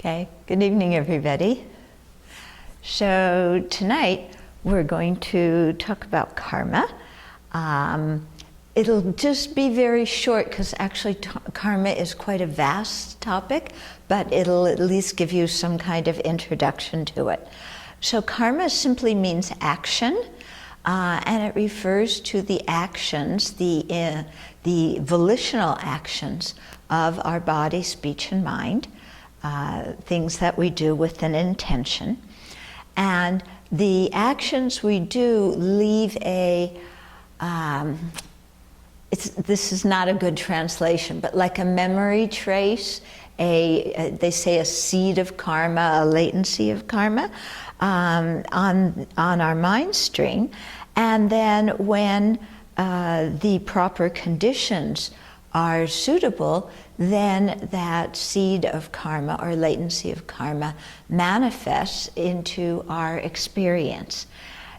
Okay, good evening everybody. So tonight we're going to talk about karma. It'll just be very short because actually karma is quite a vast topic, but it'll at least give you some kind of introduction to it. So karma simply means action, and it refers to the actions, the volitional actions of our body, speech, and mind. Things that we do with an intention. And the actions we do leave a, this is not a good translation, but like a memory trace, they say a seed of karma, a latency of karma on our mind stream. And then when the proper conditions are suitable, then that seed of karma or latency of karma manifests into our experience.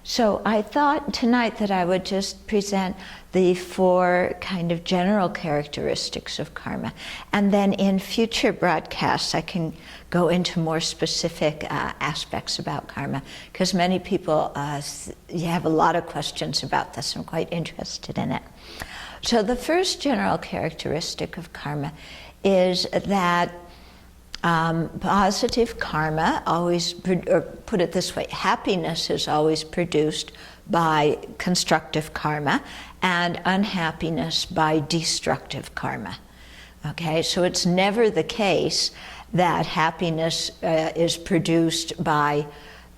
So I thought tonight that I would just present the four kind of general characteristics of karma. And then in future broadcasts, I can go into more specific aspects about karma, because many people have a lot of questions about this. I'm quite interested in it. So the first general characteristic of karma is that positive karma always, or put it this way, happiness is always produced by constructive karma and unhappiness by destructive karma. Okay, so it's never the case that happiness is produced by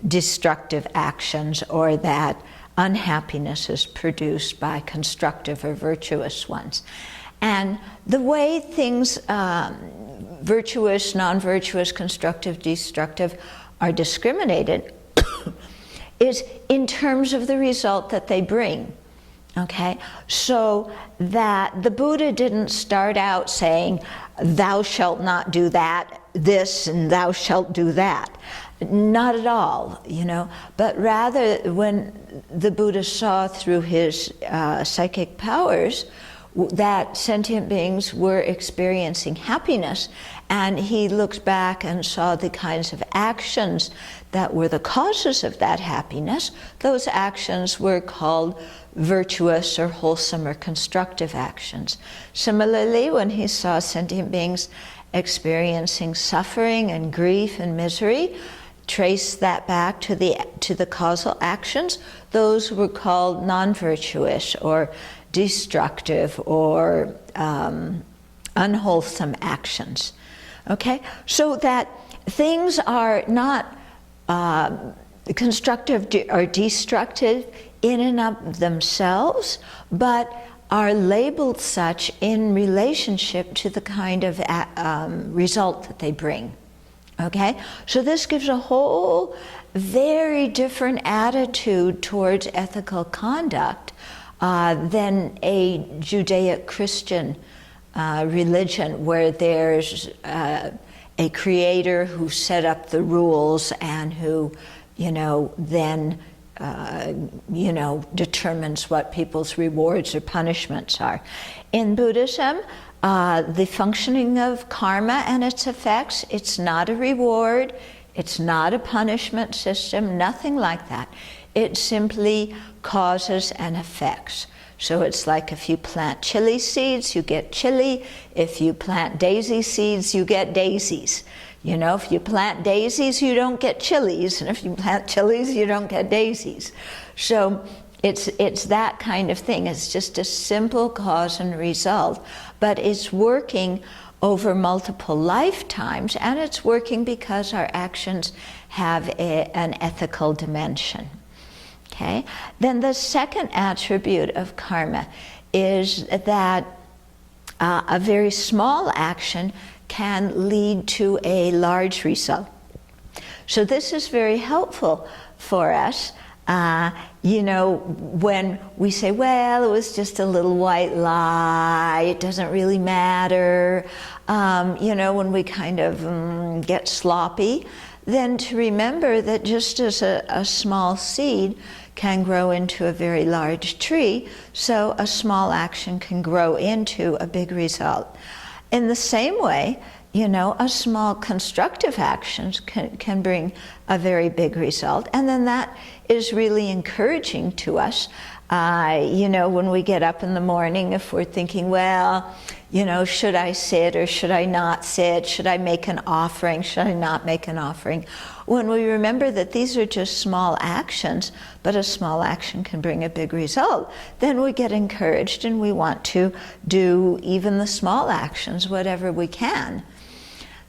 destructive actions or that unhappiness is produced by constructive or virtuous ones. And the way things, virtuous, non-virtuous, constructive, destructive, are discriminated is in terms of the result that they bring. Okay, so that the Buddha didn't start out saying, thou shalt not do that, this, and thou shalt do that. Not at all, you know, but rather when the Buddha saw through his psychic powers that sentient beings were experiencing happiness, and he looked back and saw the kinds of actions that were the causes of that happiness, those actions were called virtuous or wholesome or constructive actions. Similarly, when he saw sentient beings experiencing suffering and grief and misery, trace that back to the causal actions, those were called non-virtuous or destructive or unwholesome actions. Okay, so that things are not constructive or destructive in and of themselves, but are labeled such in relationship to the kind of result that they bring. Okay, so this gives a whole very different attitude towards ethical conduct than a Judaic-Christian religion, where there's a creator who set up the rules and who, you know, then determines what people's rewards or punishments are. In Buddhism, the functioning of karma and its effects, it's not a reward, it's not a punishment system, nothing like that. It simply causes and effects. So it's like if you plant chili seeds, you get chili. If you plant daisy seeds, you get daisies. You know, if you plant daisies, you don't get chilies, and if you plant chilies, you don't get daisies. So it's that kind of thing. It's just a simple cause and result, but it's working over multiple lifetimes, and it's working because our actions have an ethical dimension. Okay? Then the second attribute of karma is that a very small action can lead to a large result. So this is very helpful for us. You know, when we say, well, it was just a little white lie, it doesn't really matter, you know, when we kind of get sloppy, then to remember that just as a small seed can grow into a very large tree, so a small action can grow into a big result. In the same way, a small constructive actions can bring a very big result. And then that is really encouraging to us. When we get up in the morning, if we're thinking, well, should I sit or should I not sit? Should I make an offering? Should I not make an offering? When we remember that these are just small actions, but a small action can bring a big result, then we get encouraged and we want to do even the small actions, whatever we can.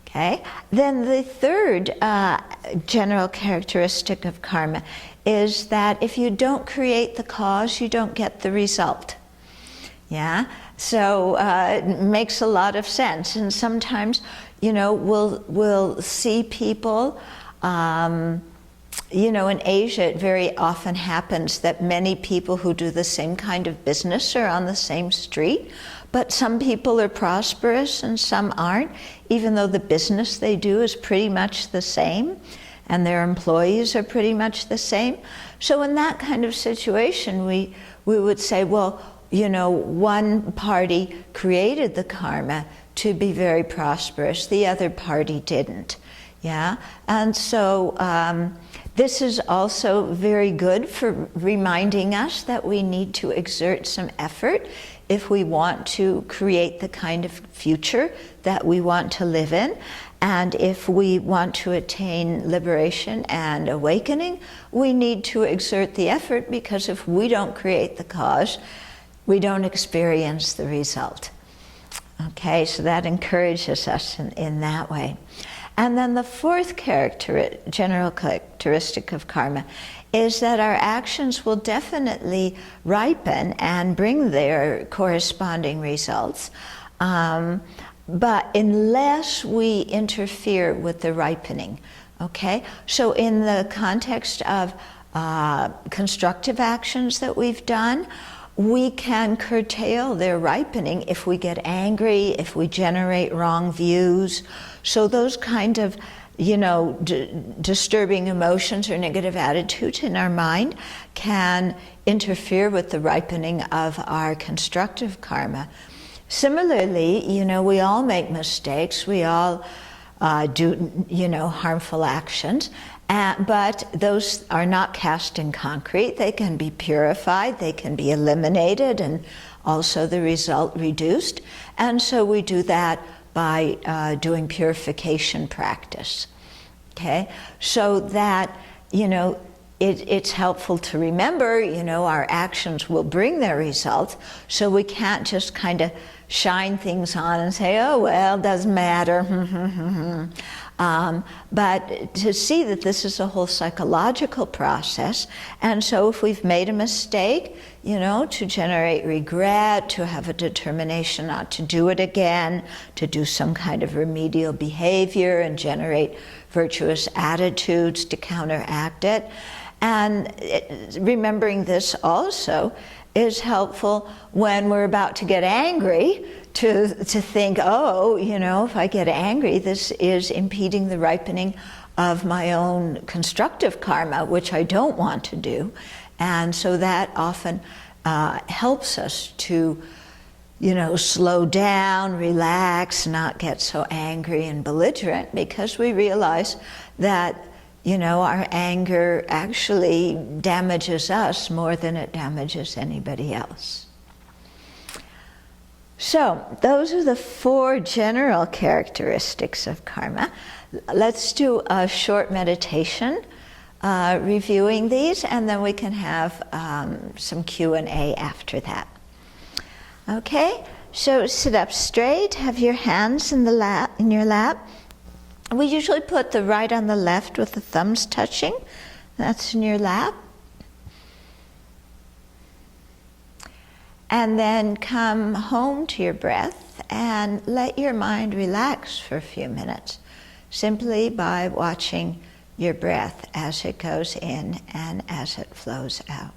Okay? Then the third general characteristic of karma is that if you don't create the cause, you don't get the result. Yeah? So it makes a lot of sense. And sometimes, we'll see people, in Asia it very often happens that many people who do the same kind of business are on the same street, but some people are prosperous and some aren't, even though the business they do is pretty much the same and their employees are pretty much the same. So in that kind of situation, we would say, well, one party created the karma to be very prosperous, the other party didn't. Yeah? And so this is also very good for reminding us that we need to exert some effort if we want to create the kind of future that we want to live in. And if we want to attain liberation and awakening, we need to exert the effort, because if we don't create the cause, we don't experience the result. Okay, so that encourages us in that way. And then the fourth general characteristic of karma is that our actions will definitely ripen and bring their corresponding results, but unless we interfere with the ripening. Okay, so in the context of constructive actions that we've done, we can curtail their ripening if we get angry, if we generate wrong views. So those kind of, disturbing emotions or negative attitudes in our mind can interfere with the ripening of our constructive karma. Similarly, we all make mistakes, we all do, harmful actions, but those are not cast in concrete. They can be purified, they can be eliminated, and also the result reduced. And so we do that by doing purification practice. Okay? So that, it's helpful to remember, our actions will bring their results, so we can't just kind of shine things on and say, oh, well, doesn't matter. But to see that this is a whole psychological process, and so if we've made a mistake, to generate regret, to have a determination not to do it again, to do some kind of remedial behavior and generate virtuous attitudes to counteract it. And remembering this also is helpful when we're about to get angry, to think, oh, if I get angry, this is impeding the ripening of my own constructive karma, which I don't want to do. And so that often helps us to, slow down, relax, not get so angry and belligerent, because we realize that, our anger actually damages us more than it damages anybody else. So, those are the four general characteristics of karma. Let's do a short meditation reviewing these, and then we can have some Q&A after that. Okay, so sit up straight, have your hands in your lap. We usually put the right on the left with the thumbs touching. That's in your lap. And then come home to your breath and let your mind relax for a few minutes, simply by watching your breath as it goes in and as it flows out.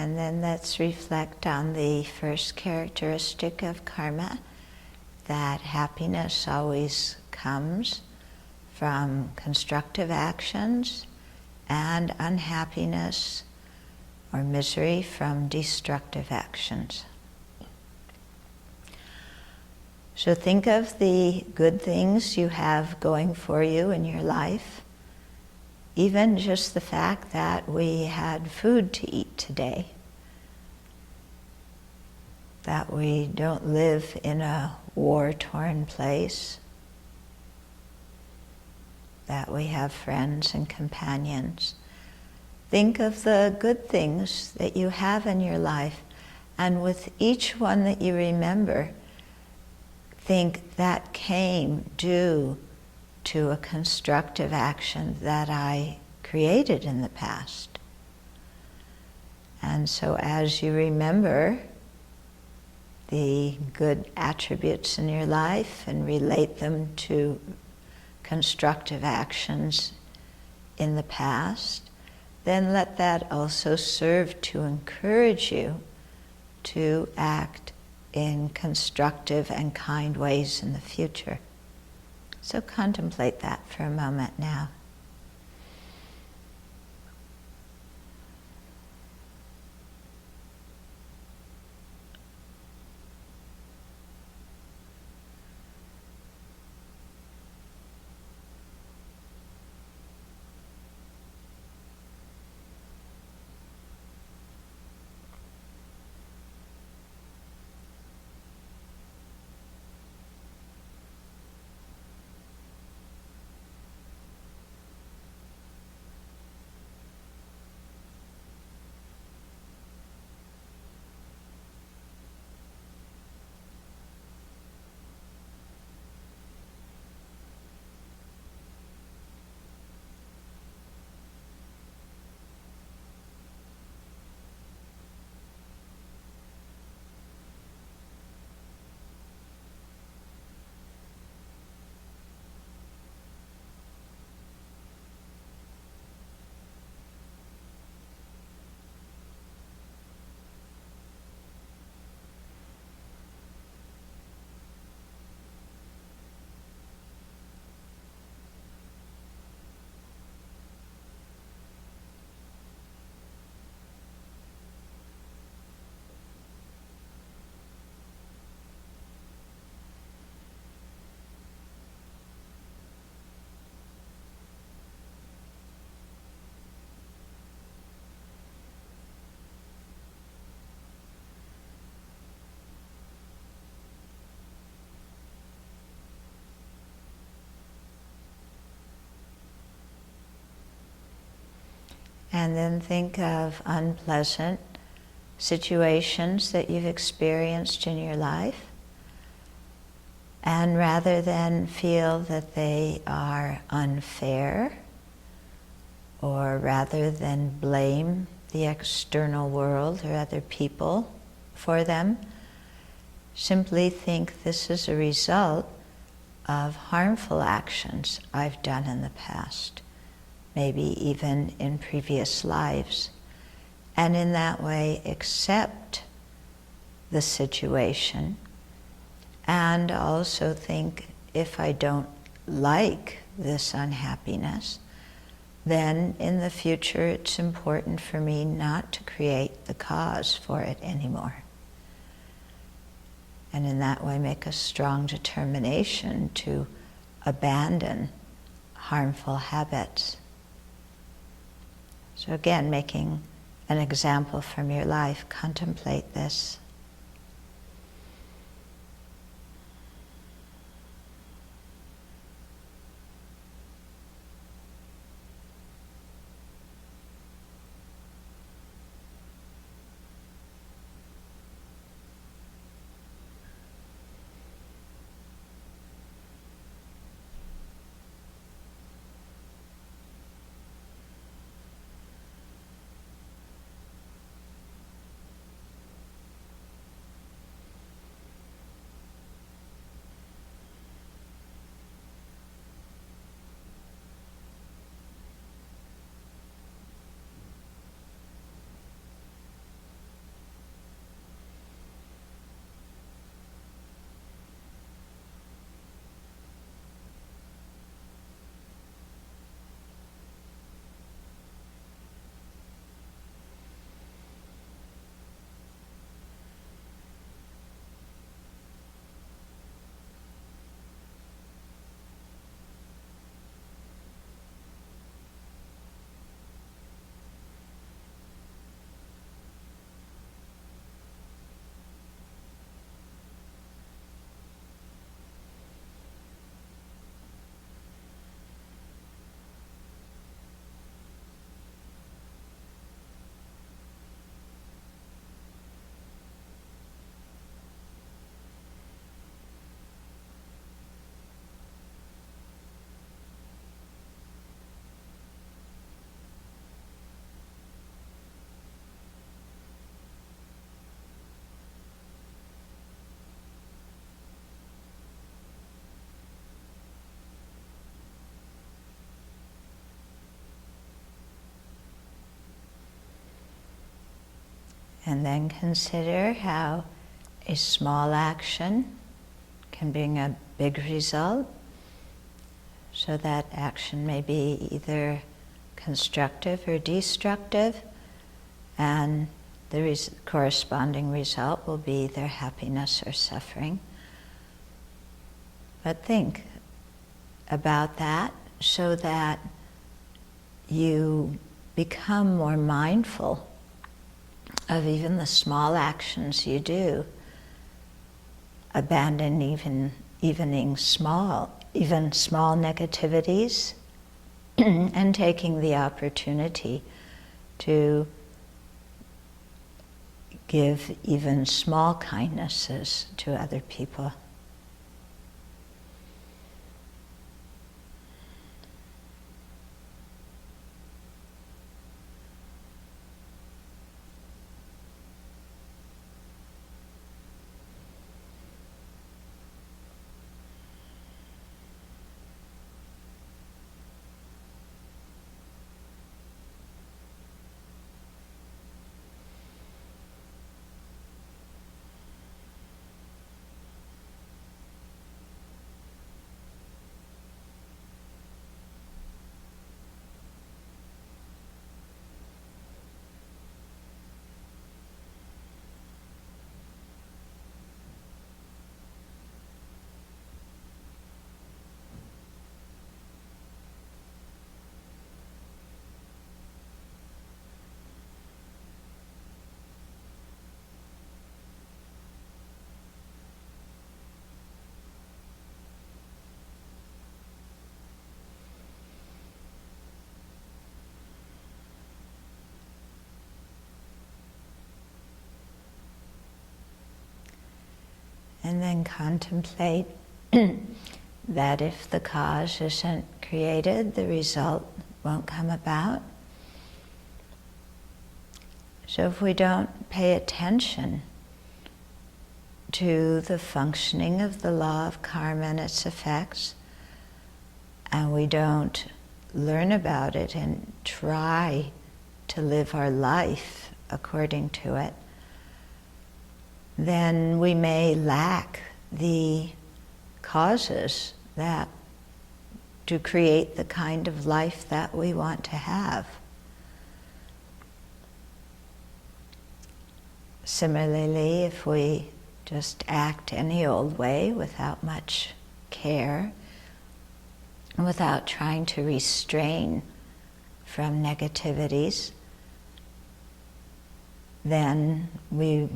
And then let's reflect on the first characteristic of karma, that happiness always comes from constructive actions and unhappiness or misery from destructive actions. So think of the good things you have going for you in your life. Even just the fact that we had food to eat today, that we don't live in a war-torn place, that we have friends and companions. Think of the good things that you have in your life, and with each one that you remember, think that came due to a constructive action that I created in the past. And so as you remember the good attributes in your life and relate them to constructive actions in the past, then let that also serve to encourage you to act in constructive and kind ways in the future. So contemplate that for a moment now. And then think of unpleasant situations that you've experienced in your life. And rather than feel that they are unfair, or rather than blame the external world or other people for them, simply think this is a result of harmful actions I've done in the past, maybe even in previous lives. And in that way, accept the situation, and also think, if I don't like this unhappiness, then in the future it's important for me not to create the cause for it anymore. And in that way make a strong determination to abandon harmful habits. So again, making an example from your life, contemplate this. And then consider how a small action can bring a big result. So that action may be either constructive or destructive, and the corresponding result will be either happiness or suffering. But think about that so that you become more mindful of even the small actions you do. Abandon even small negativities and taking the opportunity to give even small kindnesses to other people. And then contemplate that if the cause isn't created, the result won't come about. So if we don't pay attention to the functioning of the law of karma and its effects, and we don't learn about it and try to live our life according to it, then we may lack the causes that to create the kind of life that we want to have. Similarly, if we just act any old way without much care, and without trying to restrain from negativities, then we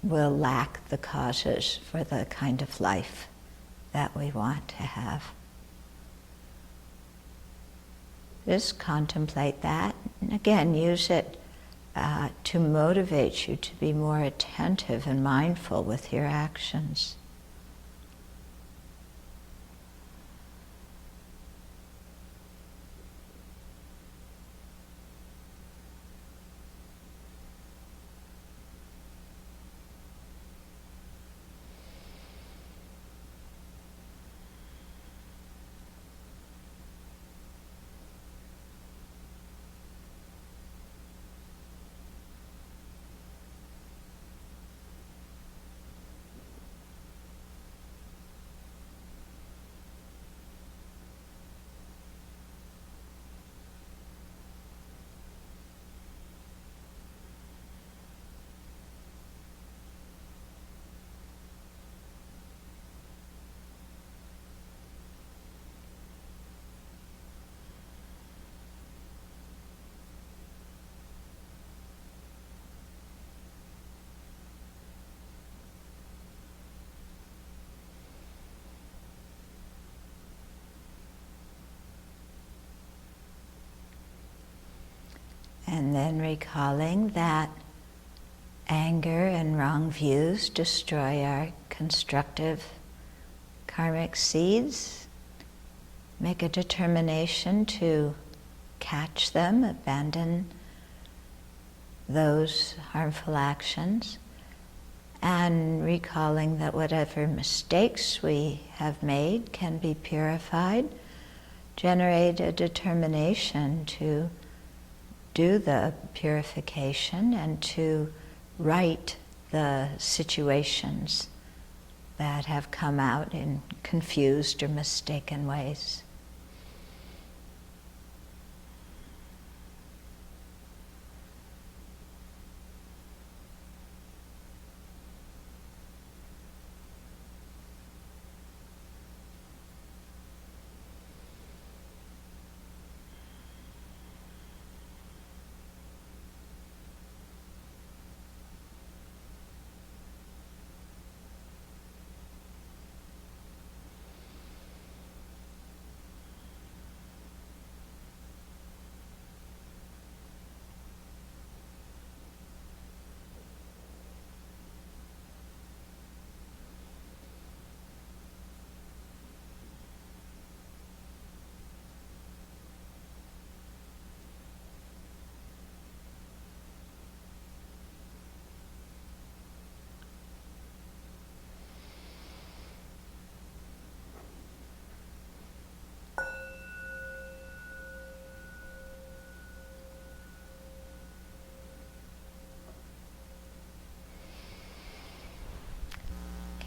will lack the causes for the kind of life that we want to have. Just contemplate that, and again, use it to motivate you to be more attentive and mindful with your actions. And then recalling that anger and wrong views destroy our constructive karmic seeds. Make a determination to catch them, abandon those harmful actions, and recalling that whatever mistakes we have made can be purified. Generate a determination to do the purification and to right the situations that have come out in confused or mistaken ways.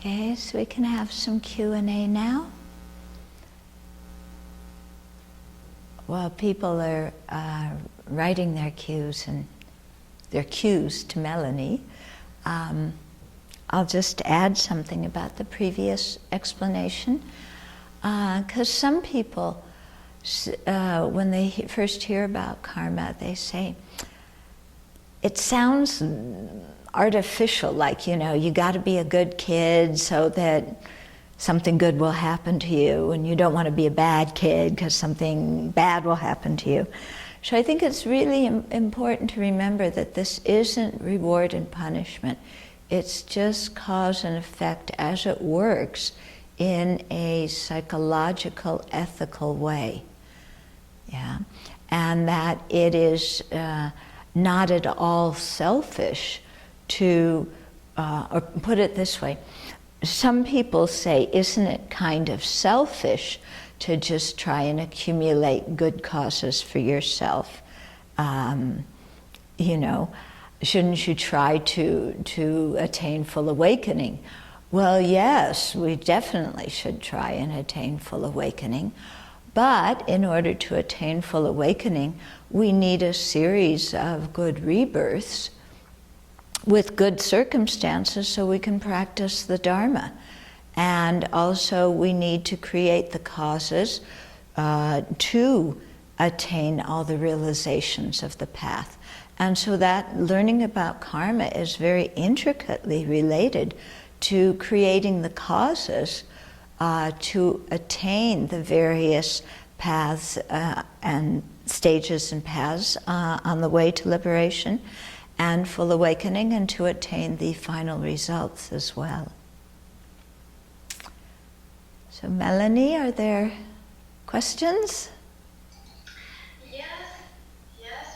Okay, so we can have some Q&A now. While people are writing their cues to Melanie, I'll just add something about the previous explanation. Because some people, when they first hear about karma, they say, it sounds artificial, like, you got to be a good kid so that something good will happen to you, and you don't want to be a bad kid because something bad will happen to you. So I think it's really important to remember that this isn't reward and punishment. It's just cause and effect as it works in a psychological, ethical way. Yeah, and that it is not at all selfish to, or put it this way, some people say, isn't it kind of selfish to just try and accumulate good causes for yourself? Shouldn't you try to attain full awakening? Well, yes, we definitely should try and attain full awakening. But in order to attain full awakening, we need a series of good rebirths with good circumstances so we can practice the Dharma. And also we need to create the causes to attain all the realizations of the path. And so that learning about karma is very intricately related to creating the causes to attain the various paths and stages and paths on the way to liberation and full awakening, and to attain the final results as well. So Melanie, are there questions? Yes.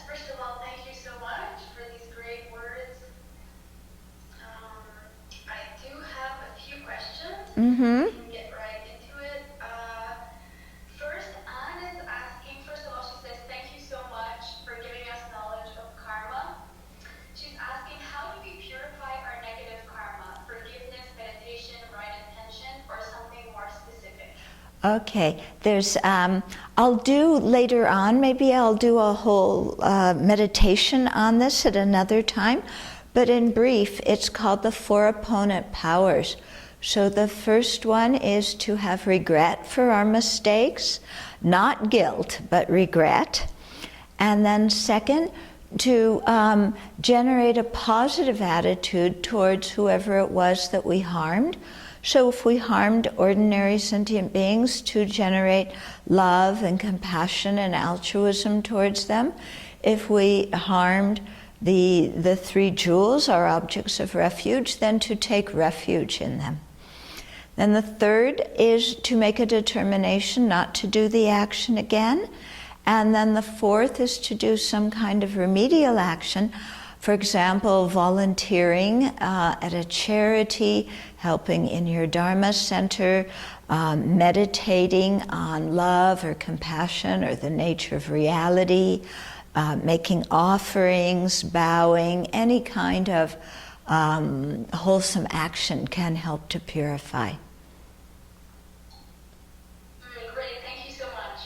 First of all, thank you so much for these great words. I do have a few questions. Mm-hmm. We can get right into it. First, Anne is asking, first of all, she says, thank you so much for giving us knowledge of karma. She's asking, how do we purify our negative karma? Forgiveness, meditation, right intention, or something more specific? Okay, there's, I'll do later on, maybe I'll do a whole meditation on this at another time, but in brief, it's called the Four Opponent Powers. So the first one is to have regret for our mistakes, not guilt, but regret. And then second, to generate a positive attitude towards whoever it was that we harmed. So if we harmed ordinary sentient beings, to generate love and compassion and altruism towards them. If we harmed the three jewels, our objects of refuge, then to take refuge in them. Then the third is to make a determination not to do the action again. And then the fourth is to do some kind of remedial action. For example, volunteering at a charity, helping in your Dharma center, meditating on love or compassion or the nature of reality, making offerings, bowing, any kind of wholesome action can help to purify. Great, thank you so much.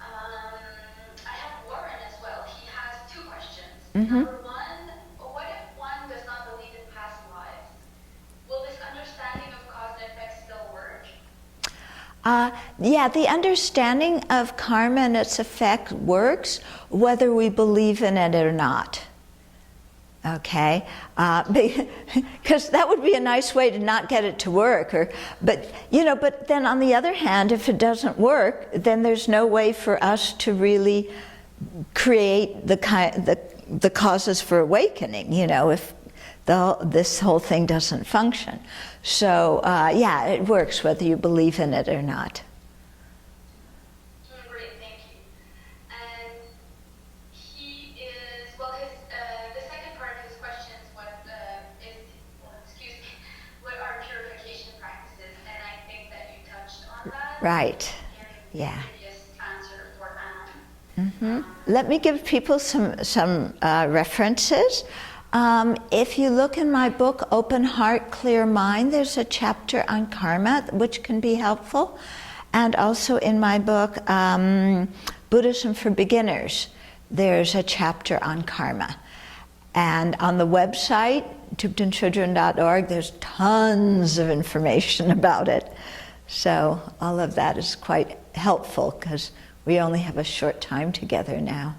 I have Warren as well. He has 2 questions. Mm-hmm. Number 1, what if one does not believe in past lives? Will this understanding of cause and effect still work? Yeah, the understanding of karma and its effect works whether we believe in it or not. Okay, because that would be a nice way to not get it to work. But then on the other hand, if it doesn't work, then there's no way for us to really create the causes for awakening. If this whole thing doesn't function. So yeah, it works whether you believe in it or not. Great, thank you. And he is, the second part of his question is what are purification practices? And I think that you touched on that. Right. Yeah. Previous answer for Anne. Mm-hmm. Let me give people some references. If you look in my book, Open Heart, Clear Mind, there's a chapter on karma, which can be helpful. And also in my book, Buddhism for Beginners, there's a chapter on karma. And on the website, tubtenchudron.org, there's tons of information about it. So all of that is quite helpful because we only have a short time together now.